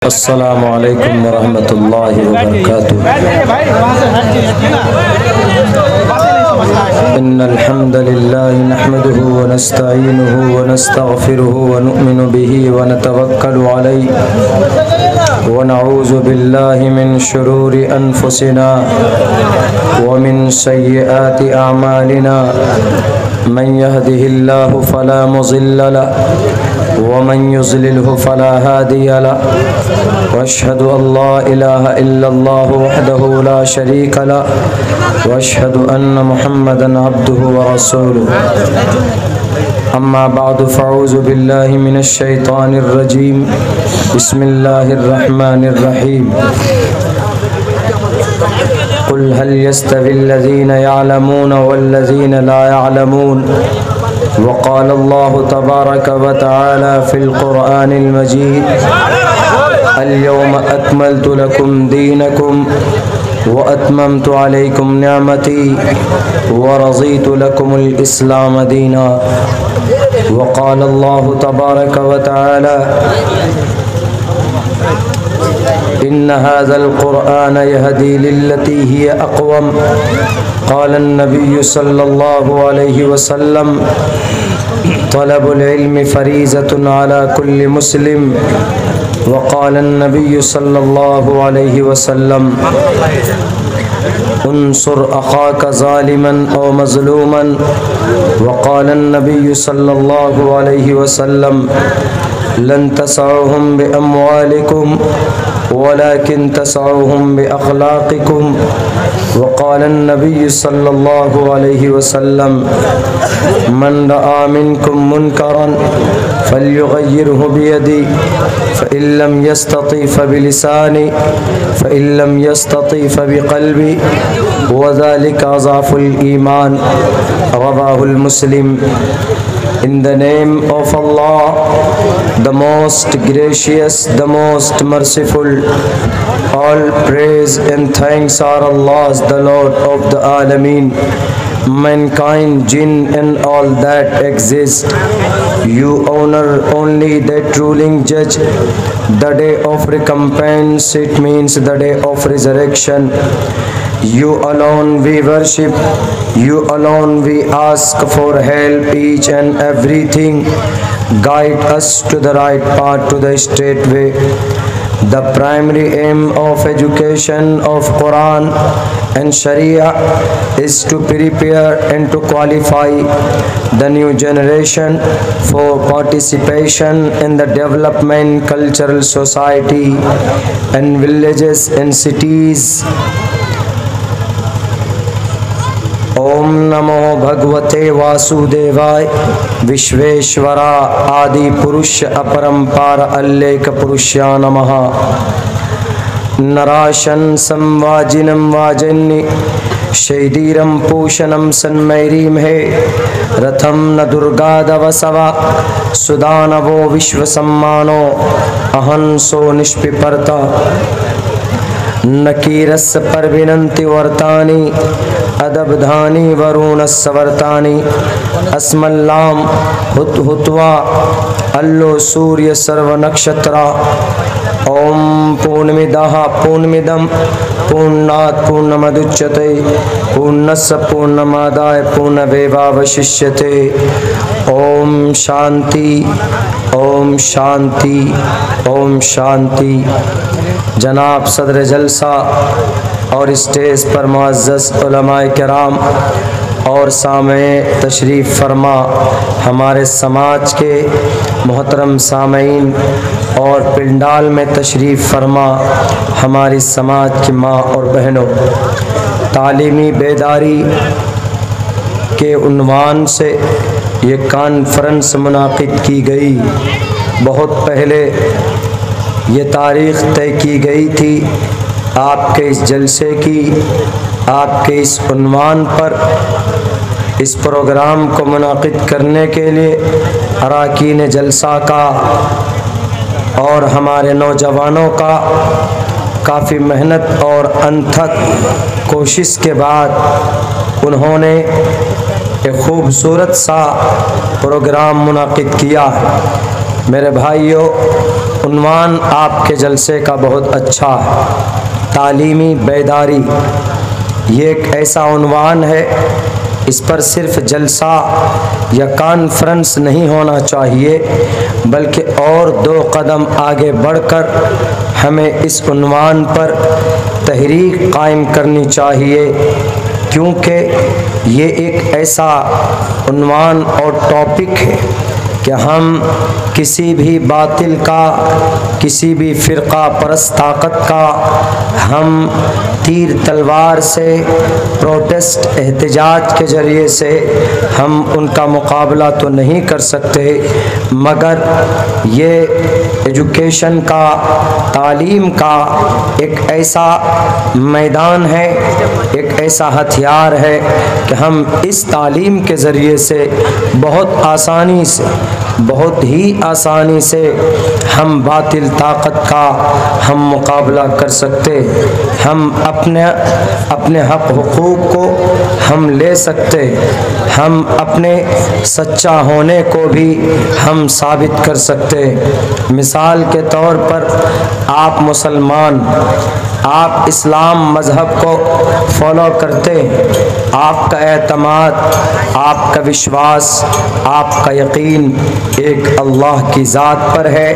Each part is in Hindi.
अस्सलामु अलैकुम वरहमतुल्लाहि वबरकातुहू। इन्नल हम्दलिल्लाहि नहमदुहु व नस्तईनुहु व नस्तगफिरुहु व नु'मिनु बिही व नतवक्कलु अलैहि व नऊज़ु बिल्लाहि मिन शुरूरि अनफुसिना व मिन सय्यिआति अअमालिना। मन यहदिहिल्लाहु फला मुज़िल्ल लहु व मन युज़लिलहु फला हादिय लहु। व अशहदु अल्ला इलाहा इल्लल्लाहु वहदहु ला शरीक लहु व अशहदु अन्न मुहम्मदन अब्दुहु व रसूलुहु। अम्मा बअदु फ़अऊज़ु बिल्लाहि मिनश शैतानिर रजीम। बिस्मिल्लाहिर रहमानिर रहीम। कुल हल यस्तविल्लज़ीन यअलमून वल्लज़ीन ला यअलमून। वक़ाल अल्लाहु तबारक व तआला फ़िल क़ुरआनिल मजीद अल-यौम अकमलतु लकुम दीनकुम व अतममतु अलैकुम निअमती व रज़ीतु लकुमुल इस्लाम दीना। वक़ाल अल्लाहु तबारक व तआला इन्न हाज़ल क़ुरआन यहदी लिल्लती हिय अक़वम। क़ालन नबिय्यु सल्लल्लाहु अलैहि वसल्लम तलबुल इल्मि फ़रीज़तुन अला कुल्लि मुस्लिम। वक़ालन नबिय्यु सल्लल्लाहु अलैहि वसल्लम उन्सुर अख़ाका ज़ालिमन औ मज़लूमन। वक़ालन नबिय्यु सल्लल्लाहु अलैहि वसल्लम लन तसअहुम बिअम्वालिकुम वलाकिन तसअहुम बिअख़लाक़िकुम। वक़ालन नबिय्यु सल्लल्लाहु अलैहि वसल्लम मन रआ मिनकुम मुनकरन फ़ल्युग़य्यिरहु बियदिही फ़इल्लम यस्तति फ़बिलिसानिही फ़इल्लम यस्तति फ़बिक़ल्बिही व ज़ालिका अज़अफ़ुल ईमान। रवाहुल मुस्लिम। In the name of Allah, the most gracious, the most merciful. All praise and thanks are Allah's, the Lord of the Alameen. Mankind, jinn and all that exist, you honor only that ruling judge. The day of recompense, it means the day of resurrection. You alone we worship, you alone we ask for help, each and everything. Guide us to the right path, to the straight way. The primary aim of education of Quran and Sharia is to prepare and to qualify the new generation for participation in the development cultural society and villages and cities. ओम नमो भगवते वासुदेवाय। विश्वेश्वरा आदि पुरुष अपरंपार अल्लेख पुरुषा नमः। नराशन संवाजिनम वाजन्य शैदीरम पूषणम सन्मैरीम है। रथम न दुर्गादवसवा सुदानवो विश्वसम्मानो अहंसो निष्पिपर्ता। नकीरस परविनंति वर्तानि अदबधानी वरुणस्य वर्तानि। अस्मल्लाम हुत हुत्वा अल्लो सूर्य सर्व नक्षत्रा। ओम पूर्णमिदः पूर्णमिदं पूर्णात् पूर्णमुदच्यते पूर्णस्य पूर्णमादाय पूर्णमेवावशिष्यते। ओम शांति, ओम शांति, ओम शांति। जनाब सदर जलसा और स्टेज पर मुअज़्ज़ज़ उलमाए किराम और सामने तशरीफ़ फरमा हमारे समाज के मोहतरम सामईन और पिंडाल में तशरीफ़ फरमा हमारी समाज की माँ और बहनों, तालीमी बेदारी के उन्वान से ये कॉन्फ्रेंस मुनाकिद की गई। बहुत पहले ये तारीख़ तय की गई थी आपके इस जलसे की, आपके इस उन्वान पर इस प्रोग्राम को मुनाकिद करने के लिए अराकीन जलसा का और हमारे नौजवानों का काफ़ी मेहनत और अनथक कोशिश के बाद उन्होंने एक खूबसूरत सा प्रोग्राम मुनाकिद किया। मेरे भाइयों उन्वान आपके जलसे का बहुत अच्छा है, तालीमी बेदारी। ये एक ऐसा उन्वान है, इस पर सिर्फ जलसा या कॉन्फ्रेंस नहीं होना चाहिए, बल्कि और 2 कदम आगे बढ़कर हमें इस उन्वान पर तहरीक कायम करनी चाहिए, क्योंकि ये एक ऐसा उन्वान और टॉपिक है कि हम किसी भी बातिल का, किसी भी फ़िरका परस्त ताकत का हम तीर तलवार से, प्रोटेस्ट एहतजाज के ज़रिए से हम उनका मुकाबला तो नहीं कर सकते, मगर ये एजुकेशन का, तालीम का एक ऐसा मैदान है, एक ऐसा हथियार है कि हम इस तालीम के ज़रिए से बहुत आसानी से, बहुत ही आसानी से हम बातिल ताकत का हम मुकाबला कर सकते, हम अपने हक हुकूक को हम ले सकते, हम अपने सच्चा होने को भी हम साबित कर सकते। मिसाल के तौर पर आप मुसलमान, आप इस्लाम मज़हब को फॉलो करते, आपका एतमाद, आपका विश्वास, आपका यकीन एक अल्लाह की ज़ात पर है,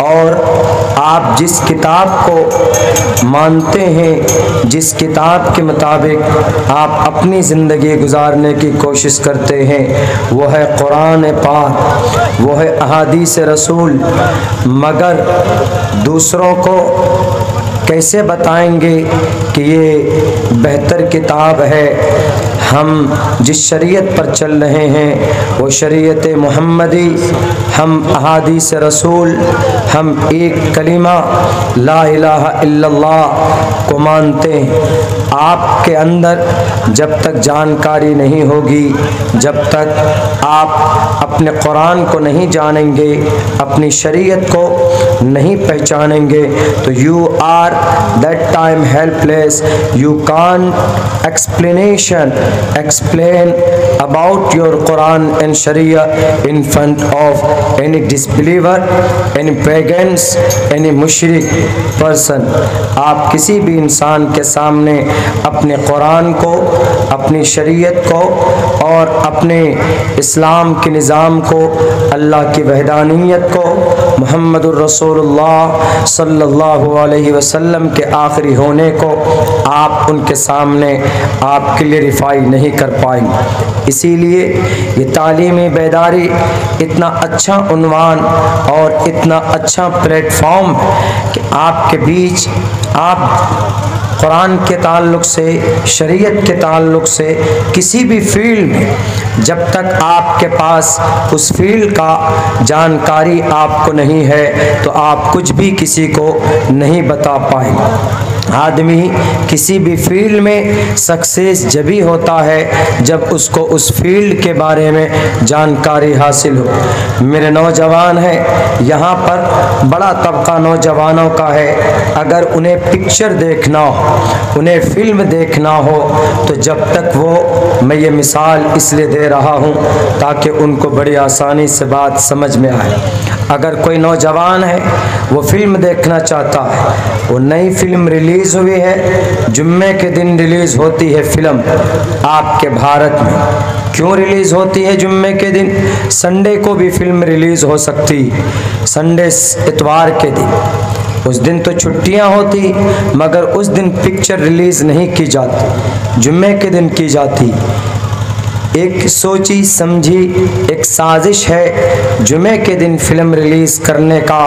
और आप जिस किताब को मानते हैं, जिस किताब के मुताबिक आप अपनी ज़िंदगी गुजारने की कोशिश करते हैं, वो है कुरान पाक, वो है अहादीस रसूल। मगर दूसरों को कैसे बताएंगे कि ये बेहतर किताब है? हम जिस शरीयत पर चल रहे हैं वो शरीयत मुहम्मदी, हम अहादीस रसूल, हम एक कलिमा ला इलाहा इल्लल्लाह को मानते हैं। आपके अंदर जब तक जानकारी नहीं होगी, जब तक आप अपने कुरान को नहीं जानेंगे, अपनी शरीयत को नहीं पहचानेंगे, तो you are that time helpless, you can't explain about your Quran and Sharia in front of any disbeliever, any pagans, any mushrik person। आप किसी भी इंसान के सामने अपने कुरान को, अपनी शरीयत को और अपने इस्लाम के निज़ाम को, अल्लाह की वहदानियत को, मुहम्मदुर रसूलुल्लाह सल्लल्लाहु अलैहि वसल्लम के आखिरी होने को आप उनके सामने आप क्लियरिफाई नहीं कर पाएंगे। इसीलिए ये तालीमी बेदारी इतना अच्छा उन्वान और इतना अच्छा प्लेटफॉर्म कि आपके बीच आप कुरान के ताल्लुक़ से, शरीयत के ताल्लुक़ से किसी भी फील्ड में जब तक आपके पास उस फील्ड का जानकारी आपको नहीं है तो आप कुछ भी किसी को नहीं बता पाएंगे। आदमी किसी भी फील्ड में सक्सेस जब ही होता है जब उसको उस फील्ड के बारे में जानकारी हासिल हो। मेरे नौजवान हैं, यहाँ पर बड़ा तबका नौजवानों का है, अगर उन्हें पिक्चर देखना हो, उन्हें फिल्म देखना हो, तो जब तक वो, मैं ये मिसाल इसलिए दे रहा हूँ ताकि उनको बड़ी आसानी से बात समझ में आए। अगर कोई नौजवान है वो फिल्म देखना चाहता है, वो नई फिल्म रिलीज़ हुई है, जुम्मे के दिन रिलीज़ होती है फिल्म आपके भारत में। क्यों रिलीज़ होती है जुम्मे के दिन? संडे को भी फिल्म रिलीज़ हो सकती, संडे इतवार के दिन, उस दिन तो छुट्टियां होती, मगर उस दिन पिक्चर रिलीज़ नहीं की जाती, जुम्मे के दिन की जाती। एक सोची समझी एक साजिश है जुम्मे के दिन फिल्म रिलीज़ करने का,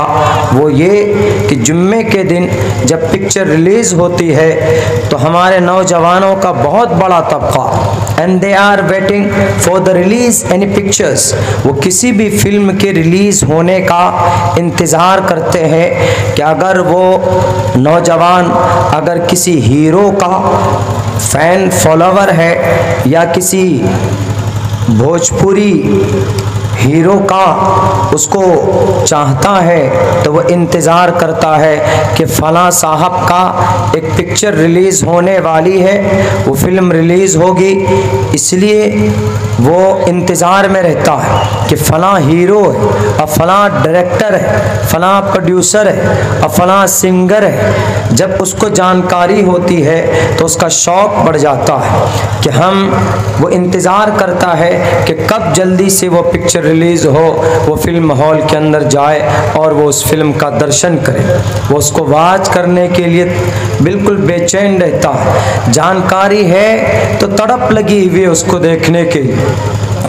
वो ये कि जुम्मे के दिन जब पिक्चर रिलीज़ होती है तो हमारे नौजवानों का बहुत बड़ा तबका, and they are waiting for the release any pictures, वो किसी भी फिल्म के रिलीज़ होने का इंतज़ार करते हैं कि अगर वो नौजवान अगर किसी हीरो का फैन फॉलोवर है या किसी भोजपुरी हीरो का उसको चाहता है तो वो इंतज़ार करता है कि फ़लाँ साहब का एक पिक्चर रिलीज़ होने वाली है, वो फिल्म रिलीज़ होगी, इसलिए वो इंतज़ार में रहता है कि फ़लाँ हीरो है, और फ़लाँ डायरेक्टर है, फ़लाँ प्रोड्यूसर है, और फ़लाँ सिंगर है। जब उसको जानकारी होती है तो उसका शौक़ बढ़ जाता है कि वो इंतज़ार करता है कि कब जल्दी से वो पिक्चर रिलीज़ हो, वो फिल्म हॉल के अंदर जाए और वो उस फिल्म का दर्शन करे। वो उसको वॉच करने के लिए बिल्कुल बेचैन रहता है। जानकारी है तो तड़प लगी हुई है उसको देखने के लिए।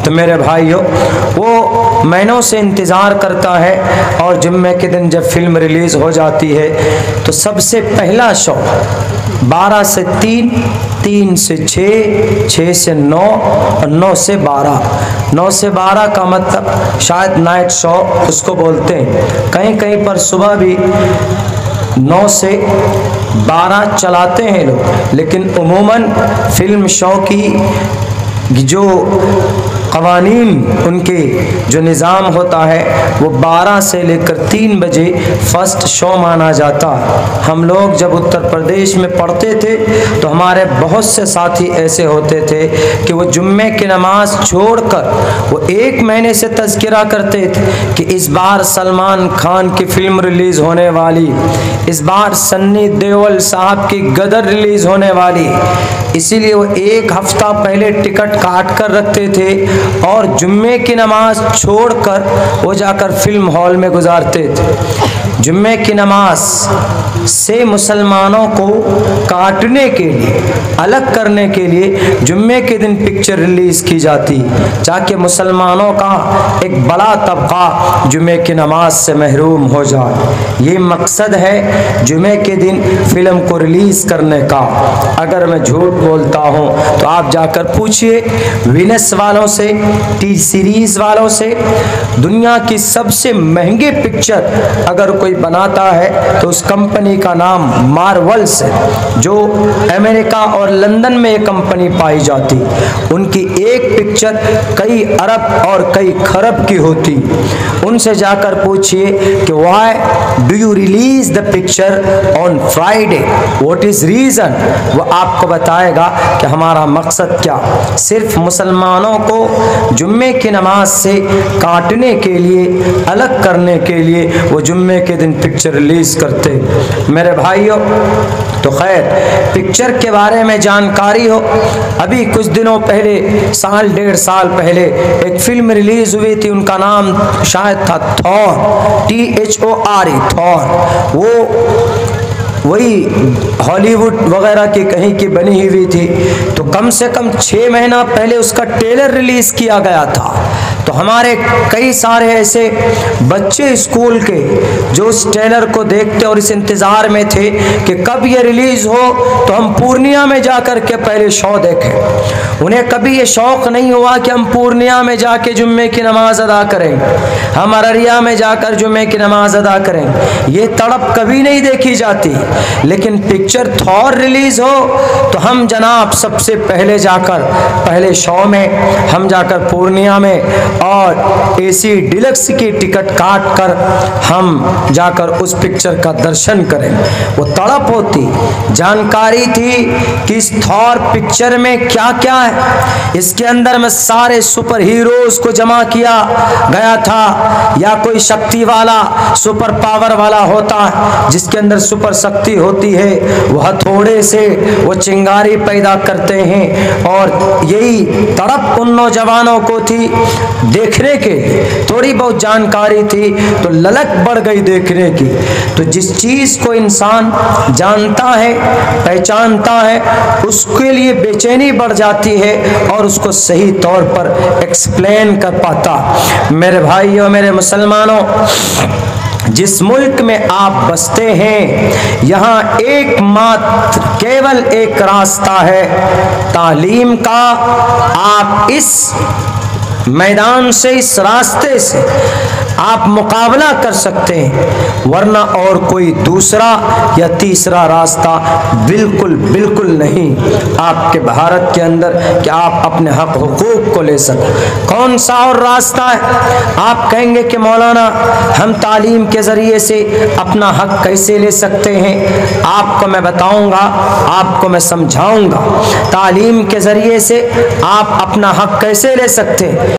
तो मेरे भाइयों, वो महीनों से इंतज़ार करता है, और जुम्मे के दिन जब फिल्म रिलीज़ हो जाती है तो सबसे पहला शो 12 से 3, 3 से 6, 6 से 9 और 9 से 12। 9 से 12 का मतलब शायद नाइट शो उसको बोलते हैं। कहीं कहीं पर सुबह भी 9 से 12 चलाते हैं लोग, लेकिन उमूमन फिल्म शो की जो कवानीन, उनके जो निज़ाम होता है वो 12 से लेकर 3 बजे फर्स्ट शो माना जाता है। हम लोग जब उत्तर प्रदेश में पढ़ते थे तो हमारे बहुत से साथी ऐसे होते थे कि वो जुम्मे की नमाज छोड़कर वो 1 महीने से तज़किरा करते थे कि इस बार सलमान खान की फ़िल्म रिलीज़ होने वाली, इस बार सन्नी देओल साहब की गदर रिलीज़ होने वाली। इसीलिए वो 1 हफ्ता पहले टिकट काट कर रखते थे और जुम्मे की नमाज छोड़कर वो जाकर फिल्म हॉल में गुजारते थे। जुम्मे की नमाज से मुसलमानों को काटने के लिए, अलग करने के लिए जुम्मे के दिन पिक्चर रिलीज़ की जाती, ताकि मुसलमानों का एक बड़ा तबका जुम्मे की नमाज से महरूम हो जाए। ये मकसद है जुम्मे के दिन फिल्म को रिलीज़ करने का। अगर मैं झूठ बोलता हूँ तो आप जाकर पूछिए वीनस वालों से, टी सीरीज़ वालों से। दुनिया की सबसे महंगी पिक्चर अगर कोई बनाता है तो उस कंपनी का नाम मार्वल्स है, जो अमेरिका और लंदन में ये कंपनी पाई जाती। उनकी एक पिक्चर कई अरब और कई खरब की होती। उनसे जाकर पूछिए कि why do you release the picture on Friday, what is reason. वो आपको बताएगा कि हमारा मकसद क्या, सिर्फ मुसलमानों को जुम्मे की नमाज से काटने के लिए, अलग करने के लिए वो जुम्मे के दिन पिक्चर रिलीज करते। मेरे भाइयों, तो खैर पिक्चर के बारे में जानकारी हो, अभी कुछ दिनों पहले, साल 1.5 साल पहले एक फिल्म रिलीज हुई थी, उनका नाम शायद था थॉर, THORE, थॉर। वो वही हॉलीवुड वगैरह की कहीं की बनी हुई थी। तो कम से कम 6 महीना पहले उसका ट्रेलर रिलीज किया गया था। तो हमारे कई सारे ऐसे बच्चे स्कूल के जो उस ट्रेलर को देखते और इस इंतज़ार में थे कि कब ये रिलीज़ हो तो हम पूर्णिया में जाकर के पहले शो देखें। उन्हें कभी ये शौक़ नहीं हुआ कि हम पूर्णिया में जाके जुम्मे की नमाज अदा करें, हम अररिया में जाकर जुम्मे की नमाज अदा करें। ये तड़प कभी नहीं देखी जाती। लेकिन पिक्चर थॉर रिलीज़ हो तो हम जनाब सबसे पहले जाकर, पहले शो में हम जाकर पूर्णिया में और AC डिलक्स की टिकट काट कर हम जाकर उस पिक्चर का दर्शन करें। वो तड़प होती, जानकारी थी कि इस थॉर पिक्चर में क्या क्या है। इसके अंदर में सारे सुपर हीरोज को जमा किया गया था, या कोई शक्ति वाला सुपर पावर वाला होता जिसके अंदर सुपर शक्ति होती है, वो हथौड़े से वो चिंगारी पैदा करते हैं। और यही तड़प उन नौजवानों को थी देखने के। थोड़ी बहुत जानकारी थी तो ललक बढ़ गई देखने की। तो जिस चीज़ को इंसान जानता है, पहचानता है, उसके लिए बेचैनी बढ़ जाती है और उसको सही तौर पर एक्सप्लेन कर पाता। मेरे भाइयों, मेरे मुसलमानों, जिस मुल्क में आप बसते हैं यहाँ एकमात्र केवल एक रास्ता है तालीम का। आप इस मैदान से, इस रास्ते से आप मुकाबला कर सकते हैं, वरना और कोई दूसरा या तीसरा रास्ता बिल्कुल बिल्कुल नहीं आपके भारत के अंदर कि आप अपने हक हुकूक को ले सकें। कौन सा और रास्ता है? आप कहेंगे कि मौलाना हम तालीम के ज़रिए से अपना हक कैसे ले सकते हैं? आपको मैं बताऊंगा, आपको मैं समझाऊंगा तालीम के ज़रिए से आप अपना हक कैसे ले सकते हैं।